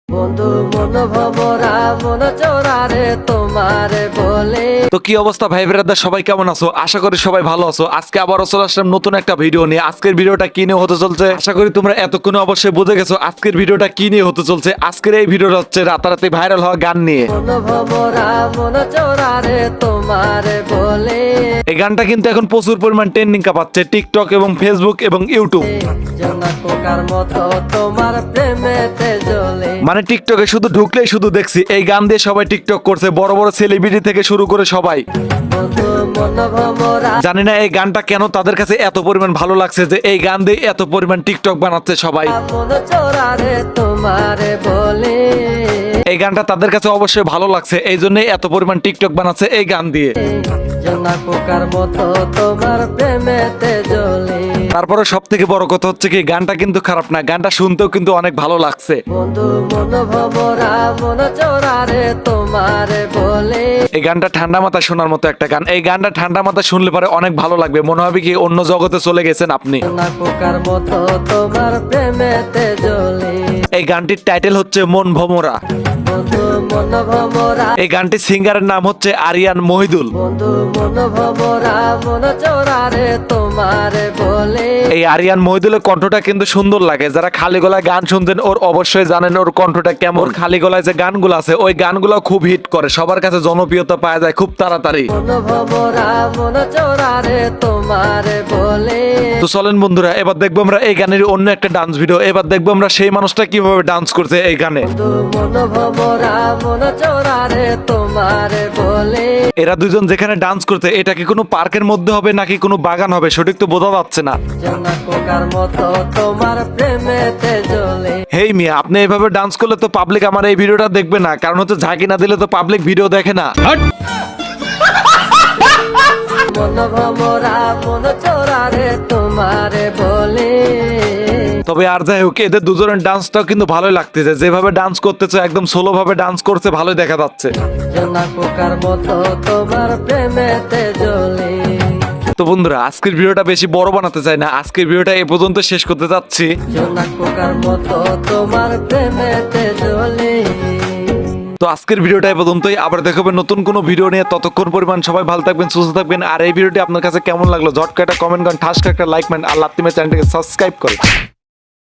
বন্ধু মন ভমরা মন চোরারে তোমারে বলে। তো কি অবস্থা ভাই ব্রাদার, সবাই কেমন আছো? আশা করি সবাই ভালো আছো। আজকে আবারও চলে আসলাম নতুন একটা ভিডিও নিয়ে। আজকের ভিডিওটা কি নিয়ে হতে চলছে আশা করি তোমরা এতক্ষণে অবশ্যই বুঝে গেছো আজকের ভিডিওটা কি নিয়ে হতে চলছে। আজকের এই ভিডিওটা হচ্ছে রাতারাতি ভাইরাল হওয়া গান নিয়ে। মন ভমরা মন চোরারে তোমারে বলে। এই গানটা কিন্তু এখন প্রচুর পরিমাণ ট্রেন্ডিং কাঁপাচ্ছে টিকটক এবং ফেসবুক এবং ইউটিউব। জোনা পোকার মতো তোমার প্রেমেতে জ্বলে। মানে টিকটকে শুধু ঢুকলেই শুধু দেখছি এই গান দিয়ে সবাই টিকটক করছে, বড় বড় সেলিব্রিটি থেকে শুরু করে সবাই। বন্ধু মন ভমরা জানি না এই গানটা কেন তাদের কাছে এত পরিমাণ ভালো লাগছে যে এই গান দিয়ে এত পরিমাণ টিকটক বানাচ্ছে সবাই। মন চোরারে তোমারে বলে। এই গানটা তাদের কাছে অবশ্যই ভালো লাগছে, এই জন্যই এত পরিমাণ টিকটক বানাচ্ছে এই গান দিয়ে। জোনা পোকার মতো তোমার প্রেমেতে জ্বলে। তারপরে সব থেকে বড় কথা হচ্ছে কি গানটা কিন্তু খারাপ না, গানটা শুনতেও কিন্তু অনেক ভালো লাগছে। বন্ধু মন ভমরা মন চোরারে তোমারে বলে। এই গানটা ঠান্ডা মাথায় শোনার মতো একটা গান। এই গানটা ঠান্ডা মাথায় শুনলে পরে অনেক ভালো লাগবে, মনে হবে কি অন্য জগতে চলে গেছেন আপনি। জোনা পোকার মতো তোমার প্রেমেতে জ্বলে। এই গানটির টাইটেল হচ্ছে মন ভমরা। বন্ধু মন ভমরা এই গানটির সিঙ্গারের নাম হচ্ছে আরিয়ান মহিদুল। বন্ধু মন ভমরা মন চোরারে তোমারে বলে। এই আরিয়ান মহিদুলের কণ্ঠটা কিন্তু সুন্দর লাগে। যারা খালি গলায় গান শুনতেন ওর অবশ্যই জানেন ওর কণ্ঠটা কেমন। ওর খালি গলায় যে গানগুলো আছে ওই গানগুলো খুব হিট করে, সবার কাছে জনপ্রিয়তা পাওয়া যায় খুব তাড়াতাড়ি। মন ভমরা মন চোরারে তোমারে বলে। তো চলেন বন্ধুরা, এবার দেখবো আমরা এই গানের অন্য একটা ডান্স ভিডিও। এবার দেখবো আমরা সেই মানুষটা কিভাবে ডান্স করছে এই গানে। বন্ধু মন ভমরা মন চোরারে তোমারে বলে। এরা দুজন যেখানে ডান্স করছে এটা কি কোনো পার্কের মধ্যে হবে নাকি কোনো বাগান হবে সঠিক তো বোঝা যাচ্ছে না। জোনা পোকার মতো তোমার প্রেমেতে জ্বলে। হেই মিয়া, আপনি এইভাবে ডান্স করলে তো পাবলিক আমার এই ভিডিওটা দেখবে না, কারণ হচ্ছে ঝাঁকি না দিলে তো পাবলিক ভিডিও দেখে না। মন ভমরা মন চোরারে তোমারে বলে। তবে আর যাই হোক, এদের দুজনের ডান্সটাও কিন্তু ভালোই লাগতেছে। যেভাবে ডান্স করতেছে একদম সোলো ভাবে ডান্স করছে, ভালোই দেখা যাচ্ছে। জোনা পোকার মতো তোমার প্রেমেতে জ্বলে। তো বন্ধুরা, আজকের ভিডিওটা বেশি বড় বানাতে চাই না, আজকের ভিডিওটা এ পর্যন্ত শেষ করতে যাচ্ছি। জোনা পোকার মতো তোমার প্রেমেতে জ্বলে। তো আজকের ভিডিওটা এ পর্যন্তই, আবার দেখাবেন নতুন কোনো ভিডিও নিয়ে। ততক্ষণ পরিমাণ সবাই ভালো থাকবেন, সুস্থ থাকবেন। আর এই ভিডিওটি আপনার কাছে কেমন লাগলো ঝটকা একটা কমেন্ট করেন, ঠাস একটা লাইক মারেন, আর লাত্তিমে চ্যানেলটাকে সাবস্ক্রাইব করেন।